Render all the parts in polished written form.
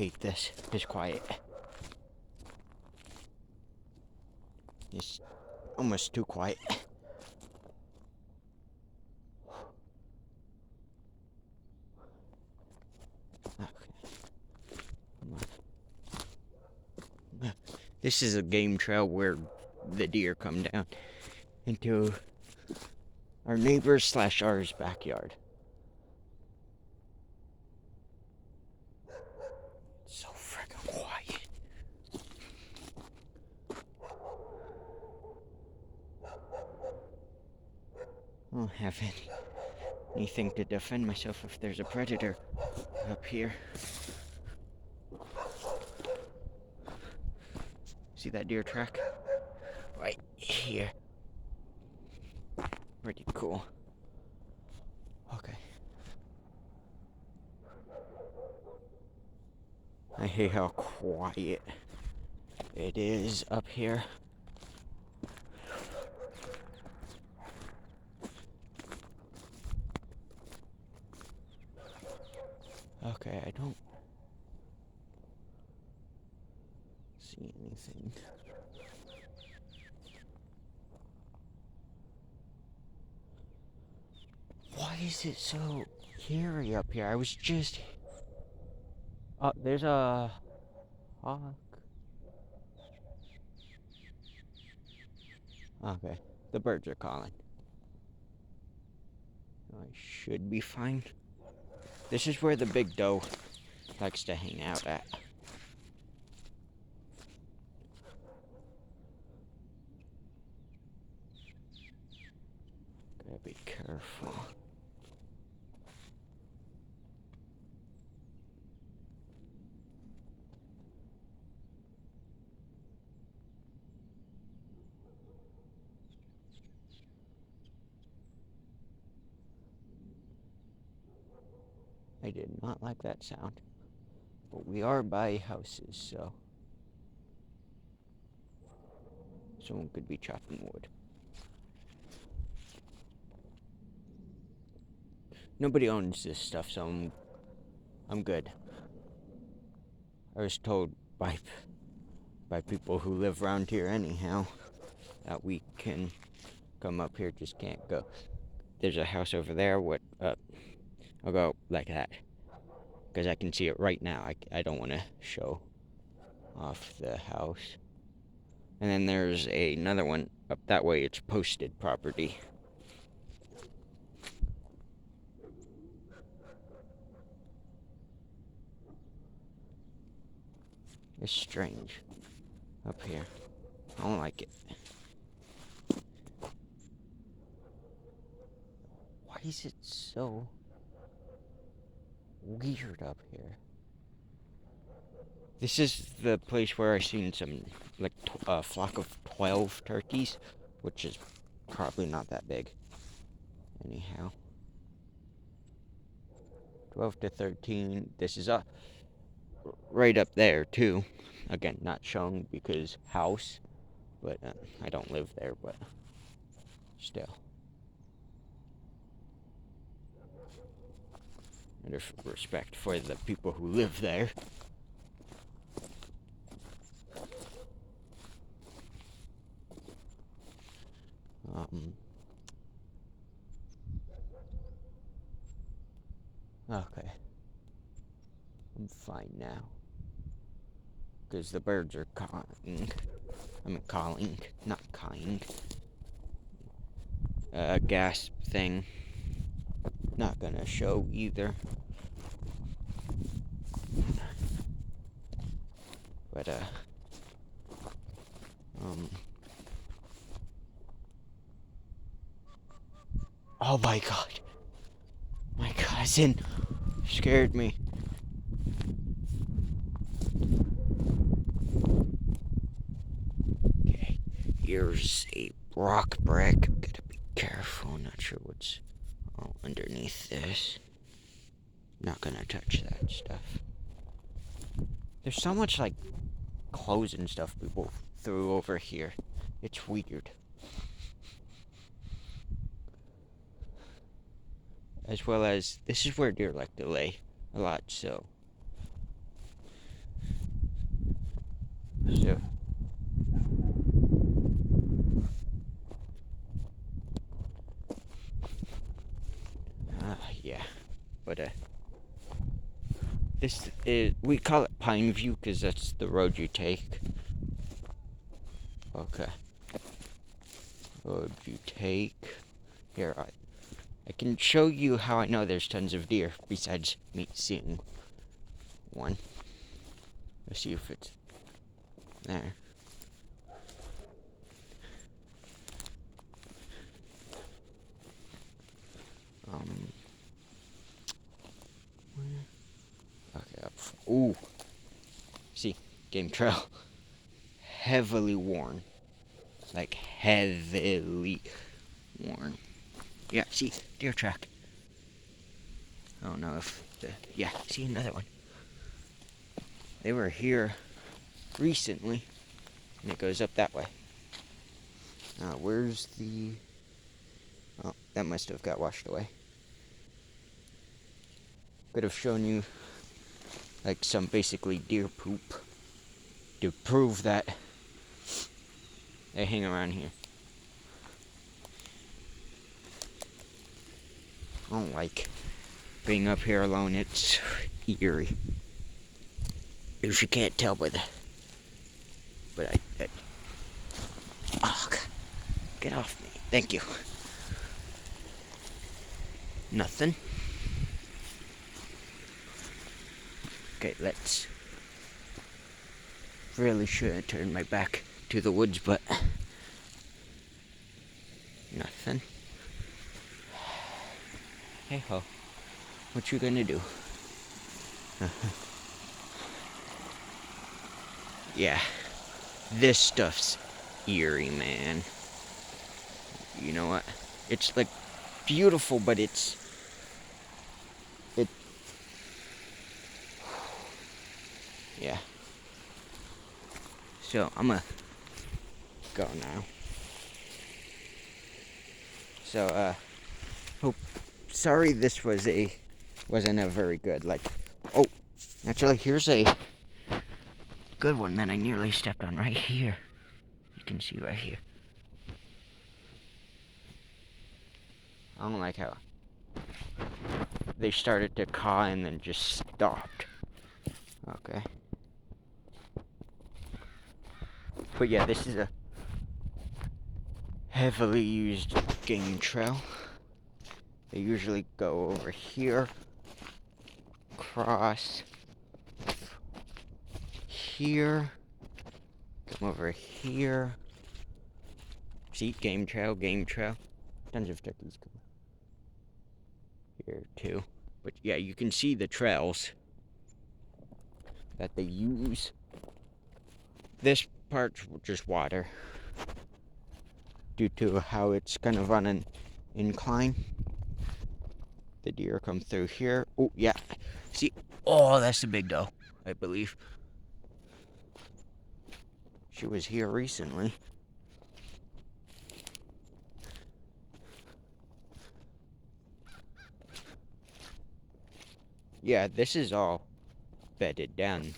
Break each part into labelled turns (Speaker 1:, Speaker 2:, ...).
Speaker 1: hate this. It's quiet. It's almost too quiet. Okay. This is a game trail where the deer come down into our neighbor's / ours backyard. So freaking quiet. I don't have anything to defend myself if there's a predator up here. See that deer track? Right here. Pretty cool. Okay. I hate how quiet it is up here. Okay, I don't see anything. Why is it so eerie up here? I was just... Oh, there's a hawk. Okay, the birds are calling. I should be fine. This is where the big doe likes to hang out at. Gotta be careful. I did not like that sound. But we are by houses, so someone could be chopping wood. Nobody owns this stuff, so I'm good. I was told by people who live around here anyhow that we can come up here, just can't go. There's a house over there. I'll go like that because I can see it right now. I don't want to show off the house. And then there's another one up that way. It's posted property. It's strange up here. I don't like it. Why is it so weird up here? This is the place where I seen some, like, a flock of 12 turkeys, which is probably not that big. Anyhow. 12 to 13. This is right up there, too. Again, not shown because house, but I don't live there, but still. Out of respect for the people who live there. Okay. I'm fine now. Because the birds are calling. Calling, not kind. Gas thing. Not gonna show either. But, oh my god. My cousin scared me. Okay, here's a rock brick. Gotta be careful. Not sure what's all underneath this. Not gonna touch that stuff. There's so much, like, clothes and stuff people threw over here. It's weird. As well as, this is where deer like to lay a lot, so So, yeah, but this is, we call it Pine View because that's the road you take. Okay. Road you take. Here, I can show you how I know there's tons of deer besides me seeing one. Let's see if it's there. Okay, up. Ooh. See, game trail. Heavily worn. Like, heavily worn. Yeah, see, deer track. I don't know if yeah, see another one. They were here recently, and it goes up that way. Where's the... Oh, that must have got washed away. Could have shown you, like, some basically deer poop to prove that they hang around here. I don't like being up here alone. It's eerie. If you can't tell by the... But oh, get off me. Thank you. Nothing. Okay, let's... Really should have turned my back to the woods, but... Nothing. Hey ho. What you gonna do? Yeah. This stuff's eerie, man. You know what? It's like beautiful, but it yeah. So I'm gonna go now. So hope sorry this wasn't a very good, like, oh, actually here's a good one that I nearly stepped on right here. You can see right here. I don't like how they started to caw and then just stopped. Okay. But yeah, this is a heavily used game trail. They usually go over here, cross here, come over here. See, game trail. Tons of turkeys come here too. But yeah, you can see the trails that they use. This part's just water due to how it's kind of on an incline. The deer come through here. Oh, yeah. See? Oh, that's the big doe, I believe. She was here recently. Yeah, this is all bedded down.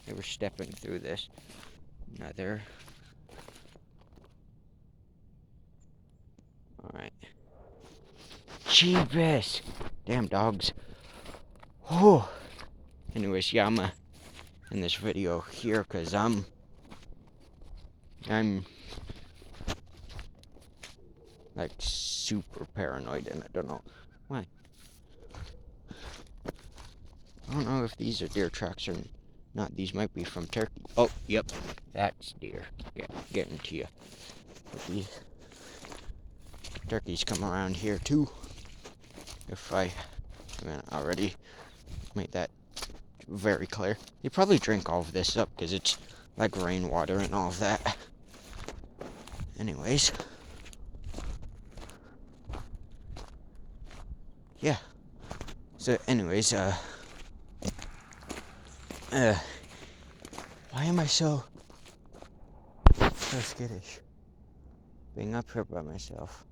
Speaker 1: They were stepping through this. Another. Alright. Jeebus! Damn dogs. Oh. Anyways, yeah, I'm gonna end this video here because I'm like super paranoid and I don't know why. I don't know if these are deer tracks or not. These might be from Turkey. Oh, yep, that's deer. Yeah, getting to you. But these turkeys come around here too. If I haven't already made that very clear. They probably drink all of this up because it's like rainwater and all of that. Anyways. Yeah. So anyways, why am I so skittish being up here by myself?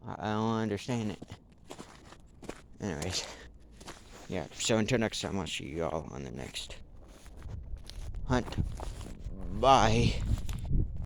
Speaker 1: I don't understand it. Anyways, yeah, so until next time, I'll see you all on the next hunt. Bye.